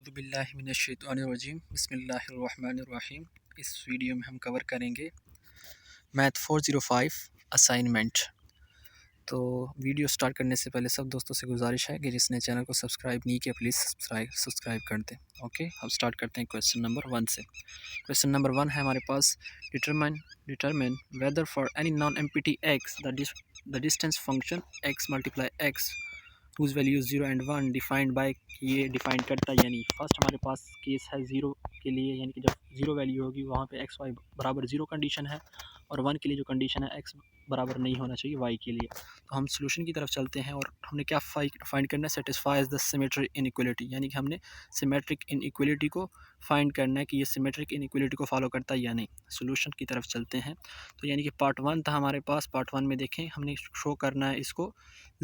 बिल्लाहिमिनश्शैतानिर्रजीम बिस्मिल्लाहिर्रहमानिर्रहीम। इस वीडियो में हम कवर करेंगे मैथ 405 असाइनमेंट। तो वीडियो स्टार्ट करने से पहले सब दोस्तों से गुजारिश है कि जिसने चैनल को सब्सक्राइब नहीं किया प्लीज़ सब्सक्राइब कर दें। ओके, हम स्टार्ट करते हैं क्वेश्चन नंबर 1 से। क्वेश्चन नंबर 1 है हमारे पास, determine whether for any non empty x the distance function x multiply x whose value 0 and 1 defined by, ये डिफाइन करता है। यानी फर्स्ट हमारे पास केस है 0 के लिए, यानी कि जब 0 वैल्यू होगी वहाँ पे एक्स वाई बराबर 0 कंडीशन है, और 1 के लिए जो कंडीशन है एक्स बराबर नहीं होना चाहिए वाई के लिए। तो हम सोल्यूशन की तरफ चलते हैं और हमने क्या फाइंड करना है, सेटिस्फाइज द सिमेट्रिक इनइक्वालिटी, यानी कि हमने सिमेट्रिक इनइक्वालिटी को फाइंड करना है कि ये सिमेट्रिक इनइक्वालिटी को फॉलो करता है या नहीं। सोल्यूशन की तरफ चलते हैं। तो यानी कि पार्ट 1 था हमारे पास, पार्ट 1 में देखें हमने शो करना है इसको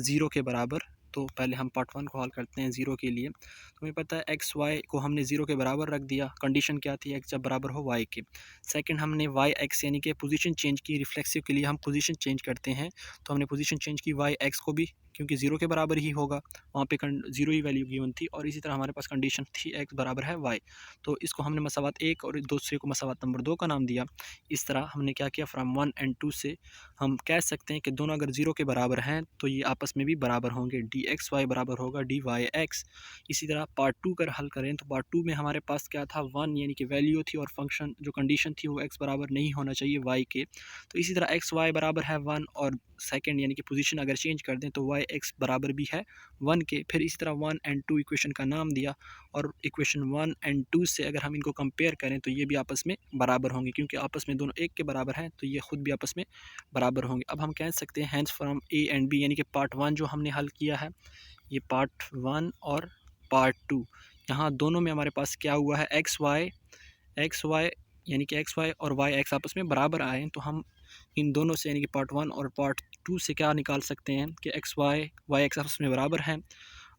0 के बराबर। तो पहले हम पार्ट 1 को हल करते हैं 0 के लिए। तो हमें पता है एक्स वाई को हमने 0 के बराबर रख दिया, कंडीशन क्या थी, एक्स जब बराबर हो वाई के। सेकंड हमने वाई एक्स यानी कि पोजीशन चेंज की, रिफ्लेक्सिव के लिए हम पोजीशन चेंज करते हैं, तो हमने पोजीशन चेंज की वाई एक्स को भी, क्योंकि 0 के बराबर ही होगा, वहाँ पे 0 ही वैल्यू गिवन थी। और इसी तरह हमारे पास कंडीशन थी एक्स बराबर है वाई, तो इसको हमने मसावत 1 और दूसरे को मसावत नंबर 2 का नाम दिया। इस तरह हमने क्या किया, फ्राम 1 एंड 2 से हम कह सकते हैं कि दोनों अगर 0 के बराबर हैं तो ये आपस में भी बराबर होंगे, डी एक्स वाई बराबर होगा डी वाई एक्स। इसी तरह पार्ट 2 कर हल करें तो पार्ट 2 में हमारे पास क्या था, 1 यानी कि वैल्यू थी, और फंक्शन जो कंडीशन थी वो एक्स बराबर नहीं होना चाहिए वाई के। तो इसी तरह एक्स वाई बराबर है 1, और सेकंड यानी कि पोजीशन अगर चेंज कर दें तो वाई एक्स बराबर भी है 1 के। फिर इसी तरह 1 एंड 2 इक्वेशन का नाम दिया, और इक्वेशन 1 एंड 2 से अगर हम इनको कंपेयर करें तो ये भी आपस में बराबर होंगे, क्योंकि आपस में दोनों 1 के बराबर हैं, तो ये खुद भी आपस में बराबर होंगे। अब हम कह सकते हैं hence from A and B, यानी कि पार्ट 1 जो हमने हल किया है, ये पार्ट 1 और पार्ट 2, यहाँ दोनों में हमारे पास क्या हुआ है, एक्स वाई यानी कि एक्स वाई और वाई एक्स आपस में बराबर आए। तो हम इन दोनों से यानी कि पार्ट 1 और पार्ट 2 से क्या निकाल सकते हैं कि एक्स वाई वाई एक्स आपस में बराबर हैं,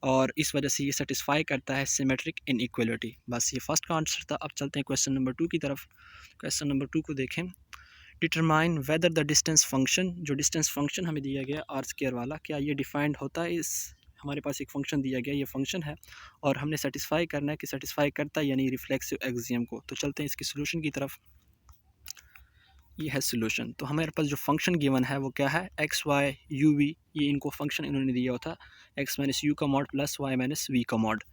और इस वजह से ये सेटिस्फाई करता है सिमेट्रिक इनइक्वालिटी। बस ये फर्स्ट का आंसर था। अब चलते हैं क्वेश्चन नंबर 2 की तरफ। क्वेश्चन नंबर 2 को देखें, determine whether the distance function, जो डिस्टेंस फंक्शन हमें दिया गया आर स्क्वायर वाला, क्या ये डिफाइंड होता है। इस हमारे पास एक फंक्शन दिया गया, ये फंक्शन है, और हमने सेटिस्फाई करना है कि सेटिस्फाई करता है यानी रिफ्लेक्सिव एक्सियम को। तो चलते हैं इसकी सोल्यूशन की तरफ। ये है सोल्यूशन। तो हमारे पास जो फंक्शन गिवन है वो क्या है, एक्स वाई यू वी, ये इनको फंक्शन इन्होंने दिया होता, एक्स माइनस यू का mod plus y minus v का मॉड।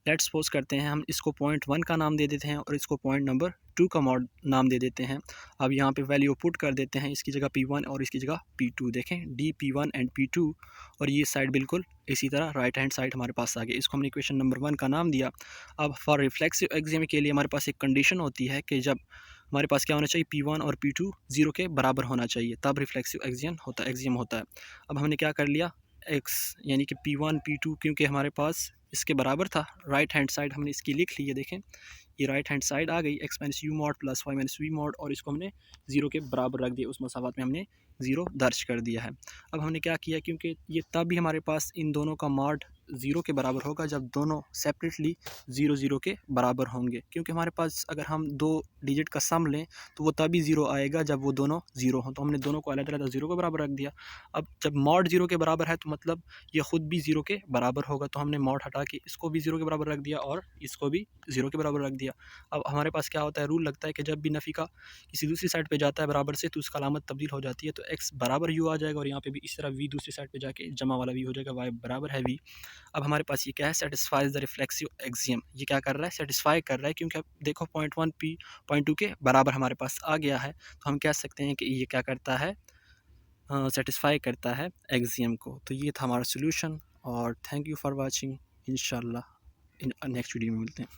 लेट्स सपोज करते हैं हम इसको पॉइंट 1 का नाम दे देते हैं और इसको पॉइंट नंबर 2 का मॉड नाम दे देते हैं। अब यहाँ पे वैल्यू पुट कर देते हैं, इसकी जगह P1 और इसकी जगह P2। देखें डी P1 एंड P2, और ये साइड बिल्कुल इसी तरह राइट हैंड साइड हमारे पास आ गई। इसको हमने इक्वेशन नंबर 1 का नाम दिया। अब फॉर रिफ्लेक्सिव एक्सियम के लिए हमारे पास एक कंडीशन होती है कि जब हमारे पास क्या होना चाहिए, P1 और P2 0 के बराबर होना चाहिए, तब रिफ्लेक्सिव एक्सियम होता है। अब हमने क्या कर लिया, एक्स यानी कि P1 P2 क्योंकि हमारे पास इसके बराबर था, राइट हैंड साइड हमने इसकी लिख ली है। देखें ये राइट हैंड साइड आ गई, x minus u mod plus y minus v mod, और इसको हमने 0 के बराबर रख दिया, उस मसावत में हमने 0 दर्ज कर दिया है। अब हमने क्या किया, क्योंकि ये तब भी हमारे पास इन दोनों का मॉड 0 के बराबर होगा जब दोनों सेपरेटली 0 0 के बराबर होंगे, क्योंकि हमारे पास अगर हम 2 डिजिट का सम लें तो वो तभी 0 आएगा जब वो दोनों 0 हों। तो हमने दोनों को अलग अलग 0 के बराबर रख दिया। अब जब मॉड 0 के बराबर है तो मतलब ये खुद भी 0 के बराबर होगा, तो हमने मॉड हटा के इसको भी 0 के बराबर रख दिया और इसको भी 0 के बराबर रख दिया। अब हमारे पास क्या होता है, रूल लगता है कि जब भी नफ़ी का किसी दूसरी साइड पे जाता है बराबर से तो उसका अलामत तब्दील हो जाती है। तो x बराबर u आ जाएगा, और यहाँ पे भी इस तरह v दूसरी साइड पे जाके जमा वाला v हो जाएगा, y बराबर है v। अब हमारे पास ये क्या है, सेटिस्फाइज द रिफ्लेक्सिव एक्सियम। ये क्या कर रहा है, सेटिस्फाई कर रहा है, क्योंकि अब देखो पॉइंट 1 p पॉइंट 2 के बराबर हमारे पास आ गया है। तो हम कह सकते हैं कि ये क्या करता है, सेटिस्फाई करता है एक्सियम को। तो ये था हमारा सोल्यूशन, और थैंक यू फॉर वॉचिंग। इंशाल्लाह इन नेक्स्ट वीडियो में मिलते हैं।